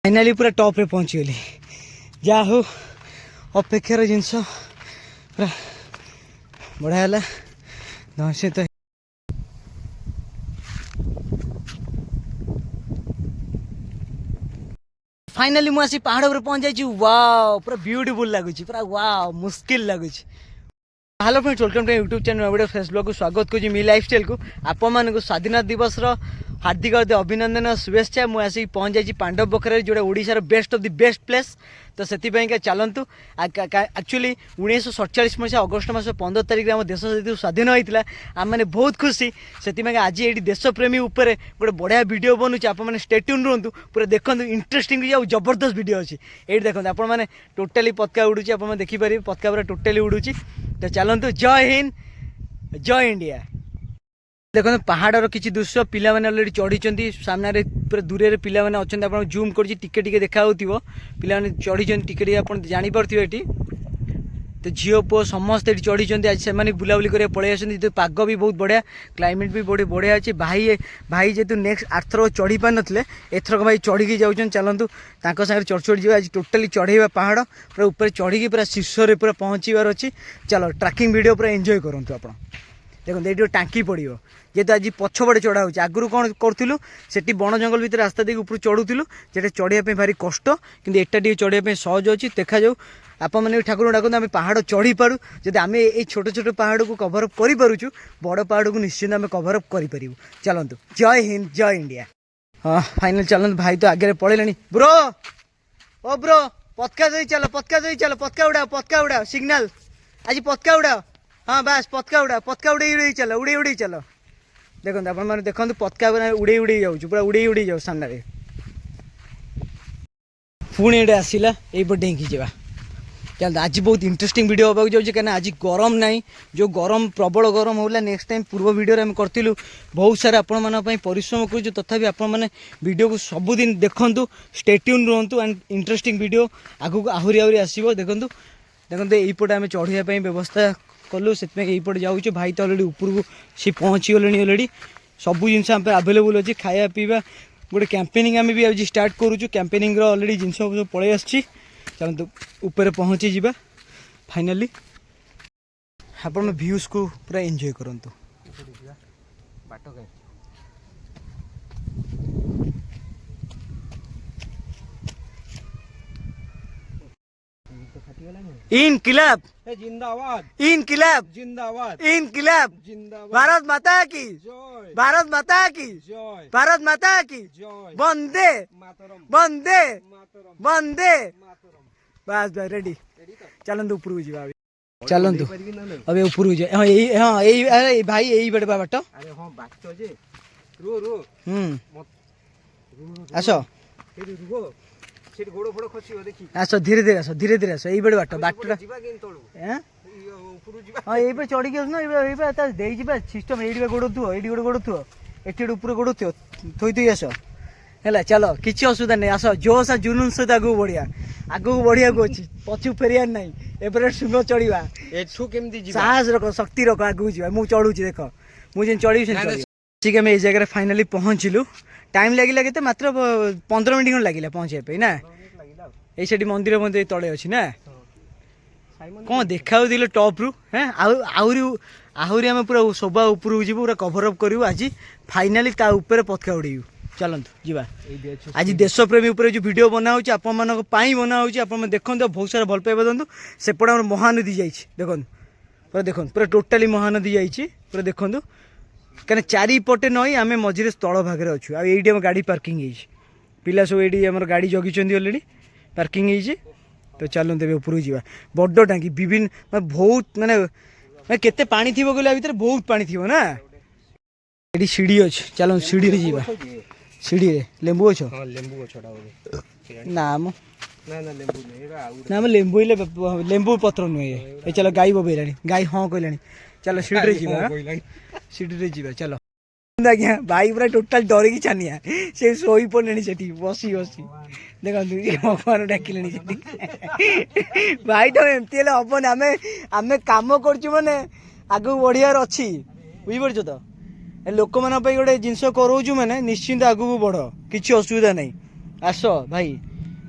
Finally पूरा top रे पहुंची गली जा हो अपेक्षार जिनस पूरा बढ़िया है धनसी तो फाइनाली मुझे पहाड़ पर पहुंच जाइए वाओ पूरा ब्यूटीफुल लगुच पूरा वाओ मुस्किल लगुच hello friends welcome to YouTube channel video Facebook को स्वागत करुँच मी लाइफस्टाइल को आपण स्वाधीनता दिवस हार्दिक अभिनंदन शुभेच्छा मुझे आसिक पहुंच जाइए पांडव पोखर जोड़ा ओडिशार best of the best place तो से चलतु एक्चुअली 1947 मसीहा अगस्ट मास 15 तारिख आम देश जो स्वाधीन होता आम मैंने बहुत खुशी से आज ये देशप्रेमी उपर गोटे बढ़िया वीडियो बनूँ आप स्टेट्यून रुहतु पूरा देखो इंटरेस्टिंग जबरदस्त वीडियो अच्छी ये देखते आप टोटाली पतका उड़ूँ आप देखिपारे पतका पूरा टोटाली उड़ूँ तो चलतु जय हिंद जय इंडिया देखो पहाड़र किसी दृश्य पिला मैंने अलरेडी चढ़ी सामने पूरा दूर पिला मैंने अच्छा आप जूम कर देखा पिला चढ़ी टिके आप जापे ये तो झील पुओ समस्ते चढ़ी आज से बुलाबुली कर पलि आसती तो पाग भी बहुत बढ़िया क्लाइमेट भी बहुत बढ़िया अच्छे भाई भाई जेहतु नेक्स्ट आरथर चढ़ी पार नी एथरक भाई चढ़ी जाऊँ चलतु सागर चढ़ चढ़ आज टोटाली चढ़ेगा पहाड़ पूरा ऊपर चढ़ी पूरा शीर्ष पूरा पहुँचार अच्छी चलो ट्रैकिंग वीडियो पूरा एंजॉय करूँ आप देखो ये टांकी पड़ो जेहतु आज पछपटे चढ़ा हो आगुरी कौन करूँ से बण जंगल भितर रास्ता देख ऊपर चढ़ूलु जेटा चढ़ाई भारी कष्ट कि एटा चढ़ाई सहज अच्छी देखा जाऊ आप मैंने ठाकुर डाकते आम पहाड़ चढ़ी पारू जब आम ये छोट छोट पहाड़ को कभर अप करूँ बड़ पहाड़ को निश्चिंत आम कभर अप करूँ चलतु जय हिंद जय इंडिया हाँ फाइनल चलते भाई तो आगे पड़े ब्रो ओ ब्रो पतका दे चलो पतका उड़ाओ सिग्नल आज पतका उड़ाओ हाँ बस पतका उड़े चलो उड़े चलो देखो आप देखो पतका उड़े जाऊँ पूरा उड़े जाऊ सामने पुणी ये आसला ये डेंकी जावा चल आज बहुत इंटरेस्टिंग वीडियो होगा जाऊँ कहीं आज गरम ना जो गरम प्रबल गरम होला नेक्स्ट टाइम पूर्व वीडियो आम करूँ बहुत सारा आपण परिश्रम कर तथापि आपण वीडियो को सबुदिन देखूँ स्टे ट्यून रुहतु एंड इंटरेस्टिंग वीडियो आगू आहरी आहरी आसो देखूँ देखते यहीपटे आम चढ़ाई व्यवस्था कलु से यहीपटे जाऊँ भाई तो अलरेडी ऊपर को सी पहुँची गले अलरेडी सबू जिन आवेलेबल अच्छी खाया पीवा गोटे कैंपेनिंग आम भी आज स्टार्ट करूँ कैंपेनिंग अलरेडी जिन सब पलि आसी चलते ऊपर पहुँची जावा फाइनाली आप व्यूज को पूरा एंजॉय करंतु इनकलाब जिंदाबाद इनकलाब जिंदाबाद इनकलाब जिंदाबाद भारत माता की जय भारत माता की जय भारत माता की जय वंदे मातरम वंदे मातरम वंदे मातरम बस भाई रेडी रेडी तो चलतु ऊपर जा चलतु अबे ऊपर जा हाँ यही भाई यही बड़े बाट अरे हां बाट जे रो रो आस रुको सेठ गोड़ फोड़ खसियो देखि आस धीरे धीरे आस यही बड़े बाट बाटटा जीवा केन तळु हैं ऊपर जीवा हाँ यही चढ़ी ना ये दे जा सिस्टम ये गोड़ थो ये गोड़ थो ये ऊपर गोड़ थो थोई थोई आस है चलो किसी असुविधा नहीं आस जोश आ जुनून सहित आगू बढ़िया अच्छी पछू फेरियार ना एपरे सुंग चढ़ा एठू केमती जीवा साहस रख शक्ति रख आगू जा मुझे चढ़ुची देख मुझे चढ़ी ठीक है ये जगह फाइनाली पहुँचलु टाइम लगे तो मात्र 15 मिनट लगे पहुँचे ना ये मंदिर मंदिर तले अच्छी ना कौन देखा टॉप रु हैं आहरी आम पूरा शोभा ऊपर जीव पूरा कभर अप करूँ आज फाइनाली ता ऊपर पतका उड़ेबू चलतु जीवा आज देशप्रेमी उपर जो वीडियो बना बनाऊँ आप देखते बहुत सारा भल पाइबा दिखाँ सेपटे आम महानदी जाइए देखो पूरा देखो पूरा टोटाली महानदी जाइए पूरा देखो कहीं चारिपटे नई आम मझे स्थल भागे अच्छु आम गाड़ी पार्किंग पिला सब ये गाड़ी जगी अलरेडी पार्किंग तो चलते ऊपर जा बड़ टांकी विभिन्न बहुत माने केते पानी थी गला भर बहुत पानी थी ना ये सीढ़ी अच्छे चलो सीढ़ी रे जा सीढ़ी रे लेंबू अच्छो नाम ना लेंबू लेंबू पत्र नुहे ये चलो गाई बोबेला गाई हाँ कहलानी चलो सीढ़ी रे जा सीढ़ी रे जा चलो आज्ञा भाई पूरा टोटाल डरिकी छानिया से शोई पड़े से बसी बसी देखते भगवान डाकिले भाई तो एमती हेन आम आम कम करे आगे बढ़ियार अच्छी बुझीपार तो लोक मान गोटे जिनस करोचु मैंने निश्चिंत आगू बढ़ किसी असुविधा नहीं आस भाई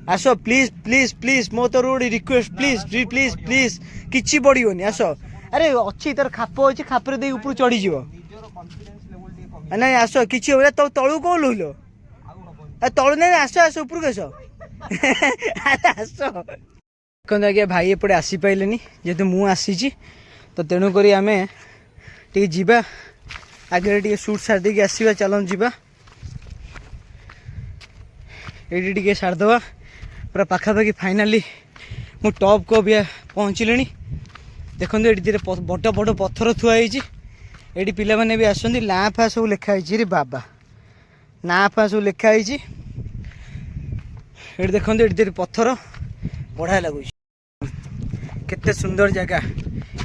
आस प्लीज प्लीज प्लीज मो तो road request please please please किछि पड़ोनी आस अरे अच्छी तार खाप अच्छी खापर दे ऊपर चढ़ी जीव ନିଜର କନଫିଡେନ୍ସ ଲେଭେଲ ଟିକେ କମି ना आस किछि हो तो तळु को लइल ଆଉ ହବନି। तळु नहीं आस आस ऊपर आस अरे आस देखो आज्ञा भाई एपटे आसी पाइलेनी जेहेतु मु आसी तो तेणुक आम टे जीवा आगे टे सुट सार देके आसवा चलन जीवा ये टे सारदवा पूरा पाखापाखि फाइनाली मु टॉप को भी पहुँचले देखो ये बड़ बड़ पत्थर थुआई ये पिला मैंने भी आसती ना फा सब लिखाई रे बाबा ना फा सब लिखाई ये देखो ये पत्थर बढ़िया लगुच केते सुंदर जगह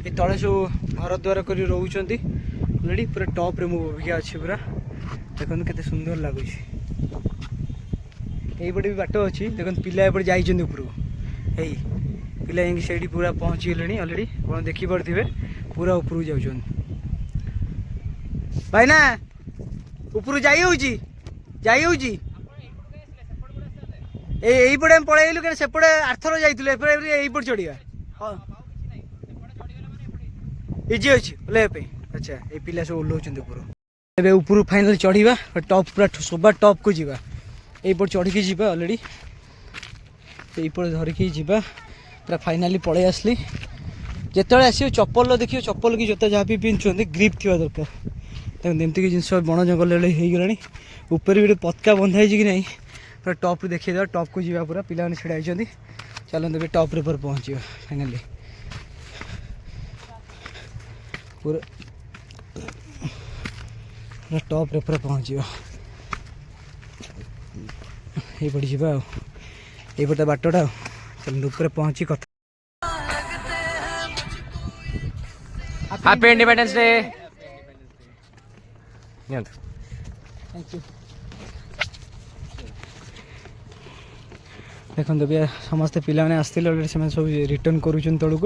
ये तले सब घर द्वार कर रोचंती ऑलरेडी पूरा टॉप रे मु अभिज्ञा अच्छी पूरा देखो केते सुंदर लगुच यहीपटे भी बाट अच्छी देखो पिला एपटे जाइए ऊपर है पिला जाकि से पूरा पहुँची गले ऑलरेडी आप देखिपे पूरा ऊपर जाऊँ भाई ना ऊपर जाइए यहीपटे आम पलैलु क्या सेपटे आरथर जाइए यहीपटे चढ़ा हाँ इजी अच्छी ओल्लैया अच्छा ये पिला सब ओल्लाऊँ ऊपर ए ऊपर फाइनाल चढ़ा टॉप पूरा सोबा टॉप को जीवा यहीपट चढ़ी जी ऑलरेडी यहीपट धरिकी जीवा पूरा फाइनाली पलि आसली जिते आस चप्पल देखिए चप्पल की जोता जहाँ भी पिंधुंट ग्रिप थी दरकार देखते कि जिन बण जंगल हो गला ऊपर भी पतका बंधाई कि नहीं पूरा टॉप देखिए देवा टॉप को जीवा पूरा पिला छिड़ा होती चलते भी टॉप रे पहुँचा फाइनाली पूरा टॉप रे पहुँचा ये पड़ी जावा ये पटे बाटटा चल ऊपर पहुँची कथा happy independence day thank you देखो भी समस्ते पिला मैंने आसते ऑलरेडी से सब रिटर्न करुँच तौक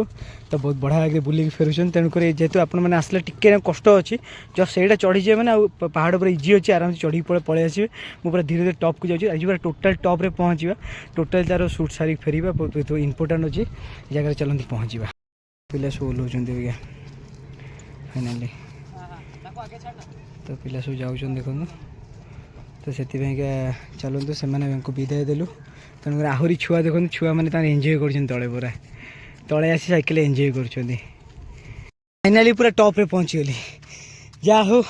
तो बहुत बढ़िया आगे बुलिक फेरुन तेणुक जेहतु आपने आसले टिके कष्ट अच्छी जस्ट से चढ़ी जाए मैंने पहाड़ पर इजी अच्छी आराम से चढ़ी पलि आसवे मुझे धीरे धीरे टॉप को जाऊँगी आज पूरा टोटाल टॉप रे पहुँचा टोटाल तार सुट सारी फेरवा बहुत इंपोर्टाट अच्छी जगह चलती पहुँचा पिला सब ओल्लाऊँ भैया फाइनाली तो पिला सब जाऊँ देखो तो से चलतु से विदाय देलु तेणुक आहरी छुआ देखो छुआ मैंने एंजॉय कर तले पूरा तले आसी साइकिल एंजॉय कर फाइनाली पूरा टॉप रे पहुँची गली जा हो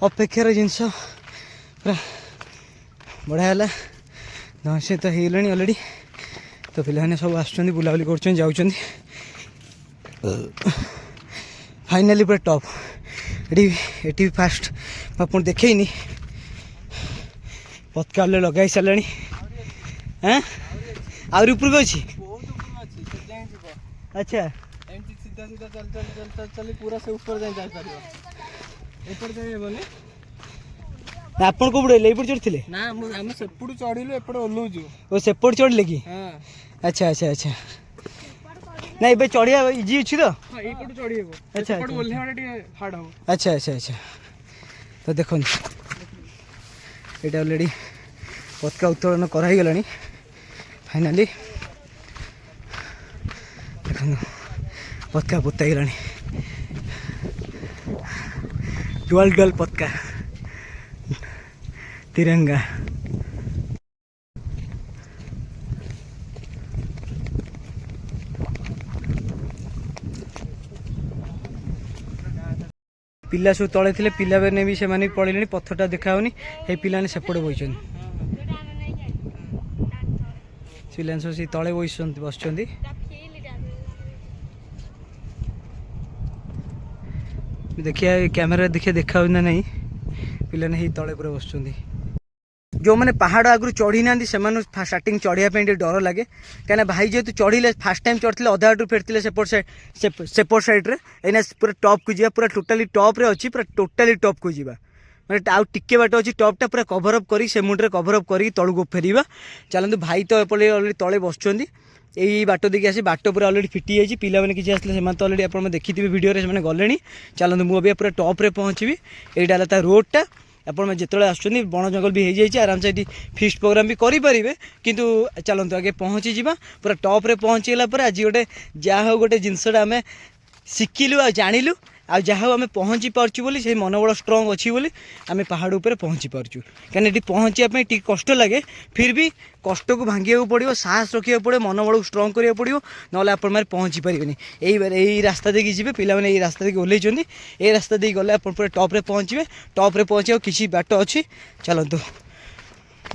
अपेक्षार जिनस पूरा बढ़िया है दस तो होगा ऑलरेडी तो पे सब आसुँच बुलाबुली कर फाइनाली पूरा टॉप ये फास्ट आप देखनी पतका लगे सारे हाँ आउरी ऊपर को अच्छी अच्छा सीधा सीधा चल चल चल चल चल पूरा से ऊपर जाए एपट जाए बोले आपन को पड़े लेपर चढ़ते ना आम सेपटू चढ़िलु एपटे ओह्लौचु ओ सेपट चढ़ले कि हाँ अच्छा अच्छा अच्छा ना ये चढ़िया इजी अच्छी तो हाँ एपटू चढ़ी हेबो अच्छा एपट ओल्हेवाटा टिके हार्ड हो अच्छा अच्छा अच्छा तो देखो ये ऑलरेडी पतका उत्तोलन कराई गला फाइनाली देखो पतका पोता गला डुअल डुअल पतका तिरंगा पिला सब तले थे पिला मैंने भी से पड़े पत्थरटा देखाऊनी ये पिला सेपटे बस पिला सब से तले बस देखिए कैमेरा देखिए देखा ना नहीं पिला ही तले पूरा बस जो मैंने पहाड़ आगु चढ़ी ना स्टार्टिंग चढ़ाई डर लगे कहीं भाई जेहतु चढ़ले फास्ट टाइम चढ़ते अधा बाटू फेरते सेपट साइड्रे एना पूरा टॉप को जा पूरा टोटाली टॉप रे अच्छी पूरा टोटाली टॉप को जा मैंने आउ टिके बाट अच्छी टॉपटा पूरा कभर अप कर मुंडे कभर अप कर तलू फेरवा चलते भाई तो एपटे अलरेडी तले बस यही बाट देखिए आसी बाट पूरा अलरेडी फिटी जाइए पिला मैंने किसी आसले से तो अलरेडी आप देखी वीडियो से गले चलते मुझे पूरा टॉप रे पहुँची यहाँ रोडटा ଆପଣ ଯେତେବେଳେ ଆସୁଛନ୍ତି ବଣ ଜଙ୍ଗଲ ବି ହେଇଯାଇଛି ଆରାମସେ ଏଠି ଫିଷ୍ଟ ପ୍ରୋଗ୍ରାମ ବି କରିପାରିବେ କିନ୍ତୁ ଚାଲନ୍ତୁ ଆଗେ ପହଞ୍ଚିଯିବା ପୁରା ଟପ୍ରେ ପହଞ୍ଚିଗଲା ପରେ ଆଜି ଗୋଟେ ଯାହା ହଉ ଗୋଟେ ଜିନିଷଟା ଆମେ ଶିଖିଲୁ ଆଉ ଜାଣିଲୁ ଆଉ ଯାହା ହଉ ଆମେ ପହଞ୍ଚି ପାରୁଛୁ ବୋଲି ସେଇ ମନୋବଳ ଷ୍ଟ୍ରଙ୍ଗ ଅଛି ବୋଲି ଆମେ ପାହାଡ଼ ଉପରେ ପହଞ୍ଚି ପାରୁଛୁ କାହିଁକିନା ଏଠି ପହଞ୍ଚିବା ପାଇଁ ଟିକେ କଷ୍ଟ ଲାଗେ ଫିର୍ ବି କଷ୍ଟକୁ ଭାଙ୍ଗିବାକୁ ପଡ଼ିବ ସାହସ ରଖିବାକୁ ପଡ଼ିବ ମନୋବଳକୁ ଷ୍ଟ୍ରଙ୍ଗ କରିବାକୁ ପଡ଼ିବ ନହେଲେ ଆପଣମାନେ ପହଞ୍ଚି ପାରିବେନି ଏଇ ରାସ୍ତା ଦେଇକି ଯିବେ ପିଲାମାନେ ଏଇ ରାସ୍ତା ଦେଇକି ଓହ୍ଲେଇଛନ୍ତି ଏଇ ରାସ୍ତା ଦେଇକି ଗଲେ ଆପଣ ପୁରା ଟପ୍ରେ ପହଞ୍ଚିବେ ଟପ୍ରେ ପହଞ୍ଚିବାକୁ କିଛି ବାଟ ଅଛି ଚାଲନ୍ତୁ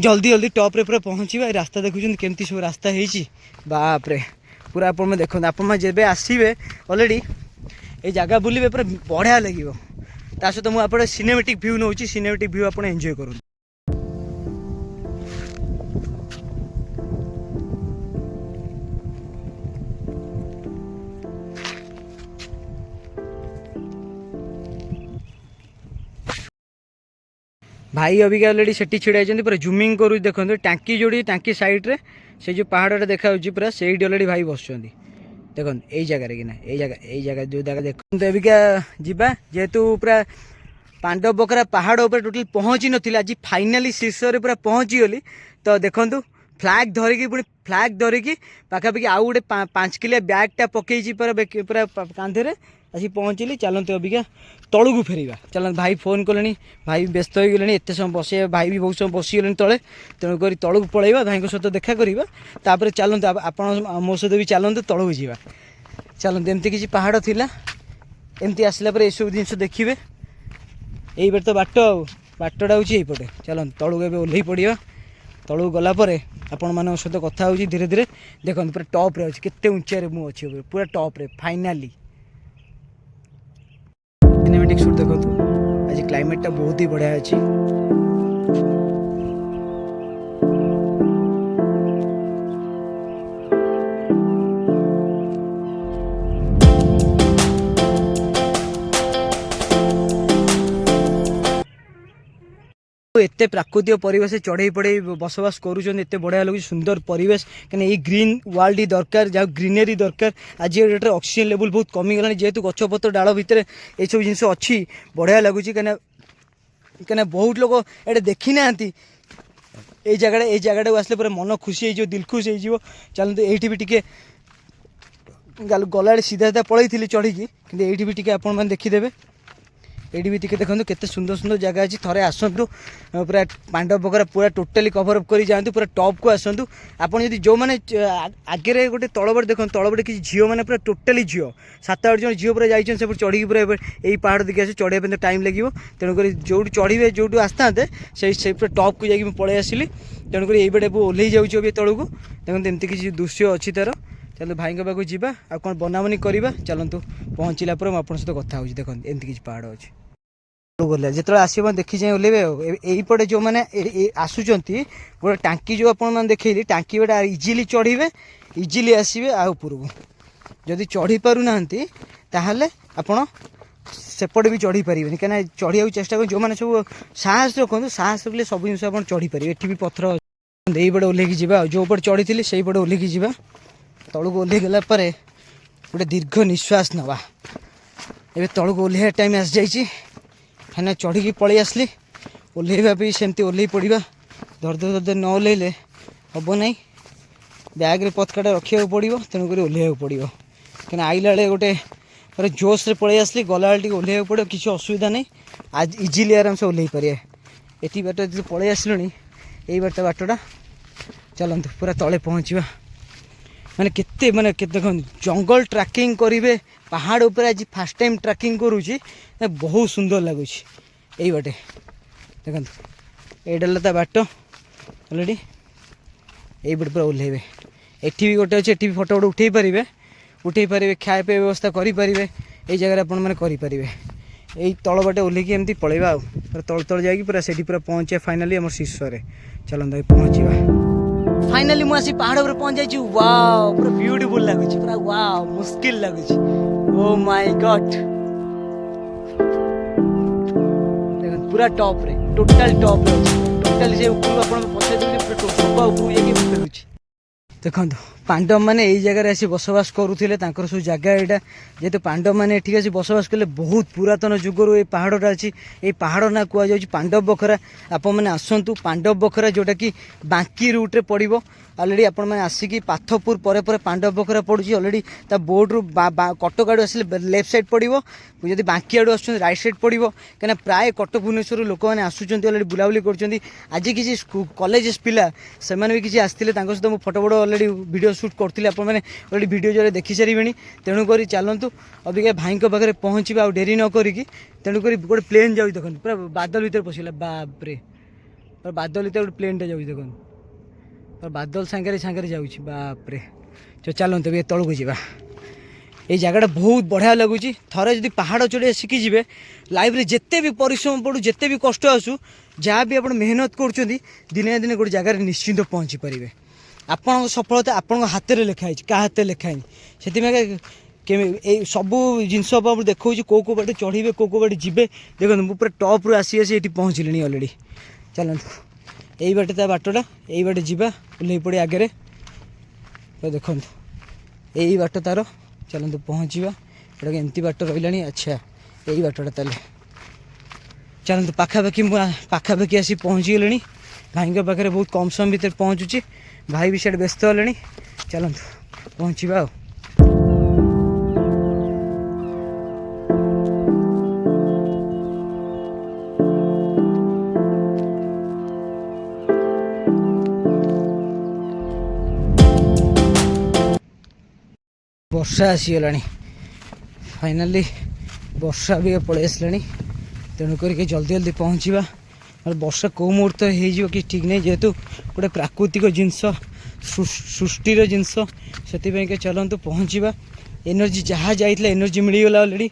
ଜଲ୍ଦି ଜଲ୍ଦି ଟପ୍ରେ ପୁରା ପହଞ୍ଚିବା ଏ ରାସ୍ତା ଦେଖୁଛନ୍ତି କେମିତି ସବୁ ରାସ୍ତା ହେଇଛି ବାପରେ ପୁରା ଆପଣମାନେ ଦେଖନ୍ତୁ ଆପଣମାନେ ଯେବେ ଆସିବେ ଅଲରେଡ଼ି এই জায়গা বুলিবে পুরা বঢ়িয়া লাগিব তা সହିତ ମୁଁ ଆପଣ ସିନେମାଟିକ୍ ଭ୍ୟୁ ନେଉଛି ସିନେମାଟିକ୍ ଭ୍ୟୁ ଆପଣ ଏନ୍ଜୟ କରନ୍ତୁ ଭାଇ ଅବିକା ଅଲରେଡ଼ି ସେଠି ଛିଡ଼ା ହେଇଛନ୍ତି ପୁରା ଜୁମିଂ କରୁଛି ଦେଖନ୍ତୁ ଟାଙ୍କି ଯୋଡ଼ି ଟାଙ୍କି ସାଇଡ଼୍ରେ ସେ ଯେଉଁ ପାହାଡ଼ଟା ଦେଖାଯାଉଛି ପୁରା ସେଇଠି ଅଲରେଡ଼ି ଭାଇ ବସୁଛନ୍ତି ଦେଖନ୍ତୁ ଏଇ ଜାଗାରେ କିନା ଏଇ ଜାଗା ଯେଉଁ ଜାଗା ଦେଖନ୍ତୁ ଏବିକା ଯିବା ଯେହେତୁ ପୁରା ପାଣ୍ଡବ ବକରା ପାହାଡ଼ ଉପରେ ଟୋଟାଲି ପହଞ୍ଚି ନଥିଲି ଆଜି ଫାଇନାଲି ଶୀର୍ଷରେ ପୁରା ପହଞ୍ଚିଗଲି ତ ଦେଖନ୍ତୁ ଫ୍ଲାଗ୍ ଧରିକି ପୁଣି ଫ୍ଲାଗ୍ ଧରିକି ପାଖାପାଖି ଆଉ ଗୋଟେ 5 କିଲିଆ ବ୍ୟାଗ୍ଟା ପକେଇଛି ପୁରା କାନ୍ଧରେ ଆସି ପହଞ୍ଚିଲି ଚାଲନ୍ତୁ ଅବିକା ତଳକୁ ଫେରିବା ଚାଲନ୍ତୁ ଭାଇ ଫୋନ୍ କଲେଣି ଭାଇ ବ୍ୟସ୍ତ ହୋଇଗଲେଣି ଏତେ ସମୟ ବସିବା ଭାଇ ବି ବହୁତ ସମୟ ବସିଗଲେଣି ତଳେ ତେଣୁକରି ତଳକୁ ପଳାଇବା ଭାଇଙ୍କ ସହିତ ଦେଖା କରିବା ତାପରେ ଚାଲନ୍ତୁ ଆପଣ ମୋ ସହିତ ବି ଚାଲନ୍ତୁ ତଳକୁ ଯିବା ଚାଲନ୍ତୁ ଏମିତି କିଛି ପାହାଡ଼ ଥିଲା ଏମିତି ଆସିଲା ପରେ ଏସବୁ ଜିନିଷ ଦେଖିବେ ଏଇପଟେ ତ ବାଟ ଆଉ ବାଟଟା ହେଉଛି ଏଇପଟେ ଚାଲନ୍ତୁ ତଳକୁ ଏବେ ଓହ୍ଲେଇ ପଡ଼ିବା ତଳକୁ ଗଲା ପରେ ଆପଣମାନଙ୍କ ସହିତ କଥା ହେଉଛି ଧୀରେ ଧୀରେ ଦେଖନ୍ତୁ ପୁରା ଟପ୍ରେ ଅଛି କେତେ ଉଞ୍ଚାରେ ମୁଁ ଅଛି ପୁରା ଟପ୍ରେ ଫାଇନାଲି सिनेमैटिक शूट देखो आज क्लाइमेट बहुत ही बढ़िया अच्छी एते प्राकृतिक परिवेश चढ़ई पड़े बसवास करुँच एत बढ़िया लगे सुंदर परिवेश कहीं ग्रीन वर्ल्ड ही दरकार जहाँ ग्रीनरी दरकार आज डेट्रे ऑक्सीजन लेवल बहुत कमीगला जेहेतु गछपत्र डाल भितर ये सब जिन अच्छी बढ़िया लगुच कहीं बहुत लोग ये देखी ना ये जगह आसले पूरा मन खुशी हो दिल खुश हो चलते ये भी टे गला सीधा सीधा पलई थी चढ़ी कि ये भी टे आपण मैंने देखीदे ये भी टे देखो केते सुंदर सुंदर जगह अच्छी थे आसतु पूरा पांडव बकरा पूरा टोटाली कवर अप कर जातु पूरा टॉप को आसतु आपड़ जब जो मैंने आगे गोटे तलबट देखो तलबट किसी झील मैंने पूरा टोटाली झील 7-8 जन झील पूरा जाइए से चढ़ी पूरा यही पहाड़ देखिए आस चढ़ाई तो टाइम लगे तेणुक जो चढ़े जो आसता से पूरा टॉप को जाकि पलि आसली तेणुक ये बड़े ओह्ल जाऊँगी तौक देखो एमती किसी दृश्य अच्छी तार चलो भाई पाक जावा आ कौन बनाबनी करवा चलतु पहुँचला मुझे सहित कथा हो देखो एमती किसी पहाड़ अच्छी गले जो आसो देखी जाए ओह्लैबे यहीपटे जो मैंने आसुँच गोटे टांकी जो आप देखली टांकी गोटे इजिली चढ़े इजिली आसवे उपरको जदि चढ़ी पार ना ताहले आपण सेपटे भी चढ़ी पारे कहीं चढ़िया चेष्टा कर जो मैंने सब साहस रखु साहस रखिले सब जिन आप चढ़ी पारे ये भी पथर यहीपटे ओह्लैकी जा जो पटे चढ़ी थी से पटे ओह्लैकी जा तौक ओह्लै गला गोटे दीर्घ निश्वास नवा ए तौक ओह्लैया टाइम आस जाइए है चढ़ी पलि आसली ओह्लैवा भी सेमती ओह्लै पड़ा धर न ओह्लैले हम ना बैग्रे पथकाटा रखा पड़ो तेणुक ओह्लैया पड़ो कहीं आइला बेले गोटे पूरा जोश पलि आसली गला टी ओह्लैया पड़ो किसी असुविधा नहीं आज इजिली आराम से ओह्लै पारे ये बाट जो पलि आसलुणी यही बाटटा चलतु पूरा तले पहुँचवा माने देखो जंगल ट्रैकिंग करेंगे पहाड़ उपर आज फास्ट टाइम ट्रैकिंग करुँची बहुत सुंदर लगुच यही बाटे देखो ये बाट अलरेडी यही बाटे पूरा ओह्लैबे एटी भी गोटे अच्छे एटी भी फोटो गोटे उठे पारे खाया पीया व्यवस्था करेंगे ये जगह आप करेंगे यही तल बाटे ओह्लैकी एमती पलैबा पूरा तल तल जाकि पूरा से पूरा पहुँचे फाइनाली आम शीर्ष चलते पहुँचा फाइनाली मुझे पहाड़ पर पहुंच जाइए वाओ पूरा ब्यूटीफुल लगुच पूरा वाओ मुश्किल लगुच ओ माय गॉड देखो पूरा टॉप रे टोटल टॉप रे टोटल से ऊपर अपन पछे देबे पूरा सब ऊपर जाके फेरुच देखो पांडव मैंने यही जगह आसी बसवास करुले सब जगह यहाँ जेहेतु पांडव मैंने ये आसी बसवास कले बहुत पुरातन जुगर ये पहाड़ा अच्छी ये पहाड़ ना कहुई पांडव बखरा आप आसतु पांडव बखरा जोटा कि बांकी रूट्रे पड़ो अलरेडी आपण मैंने आसिकी पाथपुर पर पांडव बखरा पड़ी अलरेडी बोर्ड रु कटक आड़ आसे लेफ्ट साइड पड़ो जब बांकी आड़ आस राइट साइड पड़ो कहीं प्राय कटक भुवनेश्वर लोक मैंने आसुँच अलरेडी बुलाबुली कर आज किसी कॉलेज पिला से भी किसी आसते सहित मुझे फटो फटो अलरेडी वीडियो शूट करते अलरेडी वीडियो जो देखी सारे तेणुक चलतु अबिका भाई पाखे पहुँचा आ डेरी न करी तेणुक गोटे प्लेन जाऊँ देखो पूरा बादल भर पशिला बापरे पूरा बादल भर गोटे प्लेनटे जाऊँ देखो पूरा बादल सांगे सांगे जाऊँगी बापरे चलते भी तौक जा ये जगह बहुत बढ़िया लगुच थे जब पहाड़ चढ़िया शिखिजे लाइफ में जिते भी परिश्रम पड़ू जिते भी कष्ट आसू जहाँ भी आप मेहनत कर दिने दिने गोटे जगार निश्चिंत पहुँची पारे आपण सफलता आपण हाथ में लिखाई क्या हाथ में लिखाई से सबू जिनस देखा कौ बाटे चढ़े कौ बाटे जी देखो मुझे पूरा टॉप रू आसी आसी ये पहुँचली अलरेडी चलतु यही बाटे बाटटा यही बाटे जावा ओल्ल पड़े आगे तो देखो यही बाट तार चलतु पहुँचा एटा एमती बाट रही अच्छा यही बाटटा ताले चलतु पाखापाखि पाखापाखि आसी पहुँची गले भाई पाखे बहुत कम समय भितर पहुँचुची भाई भी सीट व्यस्त होले चलतु पहुँचा आ वर्षा आसीगला फाइनाली वर्षा भी पलि आसला तेणुक जल्दी जल्दी पहुँचा वर्षा कौ मुहूर्त हो कि ठीक नहीं जेहेतु गोटे प्राकृतिक जिनस सृष्टिर जिनस से चलतु पहुँचा एनर्जी जहाँ जाइए एनर्जी मिलगला अलरेडी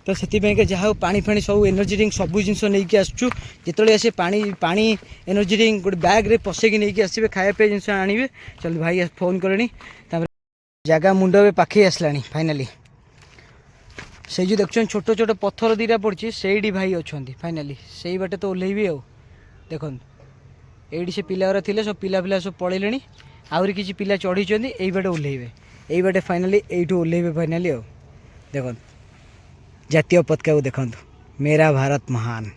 तो से जहाँ पानी फाणी सब एनर्जी ड्रिंक सब जिन नहीं आसचु जिते आसे पानी पानी एनर्जी ड्रिंक गोटे बैग्रे पशेकी नहीं आसवे खाया पे जिन आने चल भाई फोन कले जगह मुंड में पाखे आसला फाइनाली से जो देखुन छोट छोट पत्थर दीटा पड़ी से भाई अच्छा फाइनाली से बाटे तो ओह्लैबी आउ देखो ये से पिला थे सब पिला पिला सब पलैले आहरी किसी पिला चढ़ी यही बाटे ओह्लैबे यही बाटे फाइनाली यू ओह्लैबे फाइनाली आउ देखो जातीय पताका को देखो मेरा भारत महान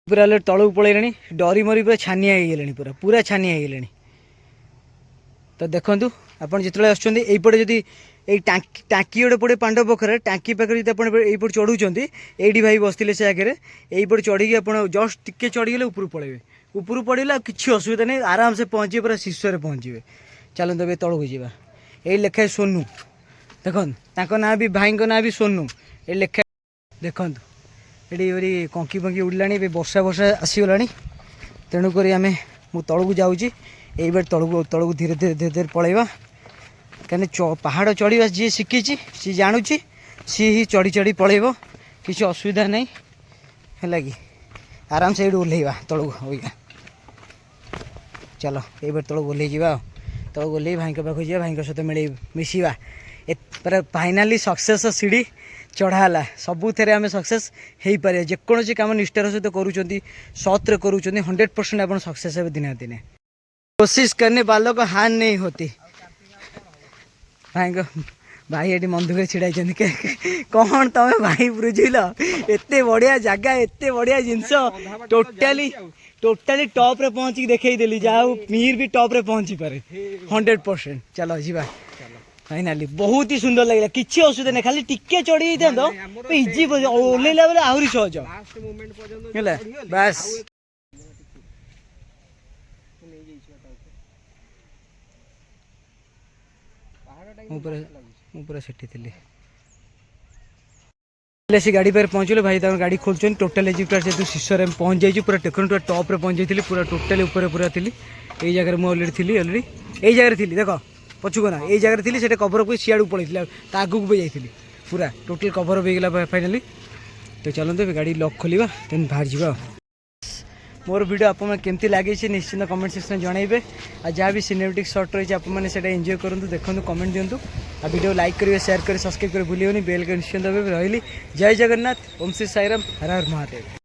पूरा तलू पलैले डरी मरी पूरा छानिया हो गले पूरा पूरा छानिया हो गले तो देखूँ आप जिते आसपटे जदि टाँकी गोटे पड़े पांडव बखरा टाँकी पाखे यहीपट चढ़ुं ये भाई बसते से आगे यहीपट चढ़ी आप जस्ट टिके चढ़ीगले ऊपर पड़े ऊपर पड़े किसी असुविधा नहीं आराम से पहुँचे पूरा शीर्ष पहुँचे चलते ए तौक जा ये लिखाए सोनू देखो ना भी भाई ना भी सोनू ये लिखा देखूँ ये कंकी पंकी उड़ला वर्षा वर्षा आसीगला तेणुक आम मु तौक जाऊँगी यही बार तौक धीरे धीरे धीरे धीरे पलैबा कहीं पहाड़ चढ़ा जी शिखी सी जानूची सी ही चढ़ी चढ़ी पलैब किसी असुविधा नहीं है कि आराम से ये ओह्लैबा तौक होगा चलो यही बार तौक ओह्लै जा तौक ओह्लै भाई पाखु जा भाई सहित मिले मिसवा पूरा फाइनाली सक्सेस सीढ़ी चढ़ाला सबुथे आम सक्सेस हो पारे जेकोसी कम निष्ठार सहित करुँच सत्रे करुँच 100% आप सक्सेस हे दिने दिने कोशिश करने वालों को हार नहीं होती भाई ये मन दुखे छिड़ाई कौन तुम भाई बुझिल एत बढ़िया जगह एत बढ़िया जिनस टोटाली टोटाली टॉप रे पहुँची देखी जहाँ मीर भी टॉप रे पहुँची पारे 100% चलो जीवा फाइनाली बहुत ही सुंदर लगे किसी असुविधा नहीं खाली टिके चढ़ी जाता इजी ओह्लैला बेले आहरी सहज बस पूरा सेठी थी से गाड़ी पर पहुँचले भाई गाड़ी खोलुन टोटाल जेहतु शीर्ष में पहुँच जाइए पूरा टेक्नोट टॉप रे पहुँच जाइए पूरा टोटाली ऊपर पूरा थी यही जगह मुझे अलरेडी यही जगह थी देख पछुक ना यही जगह थी से कभर अप सियाड़ पलैती आगू भी जाइए पूरा टोटाल कभर अप होगा फाइनाली तो चलते गाड़ी लॉक खोलिबा तेन बाहर जा मोर वीडियो आप केमती लगी निश्चित कमेंट सेक्शन जनइबे आ जहाँ भी सिनेमेटिक शॉट रही है एंजॉय करूँ देखो कमेंट दिंतु आ वीडियो लाइक करेंगे शेयर करें सब्सक्राइब कर भूलिए बेल के निश्चिंत भाव रही जय जगन्नाथ ओम श्री साईराम हर हर महादेव।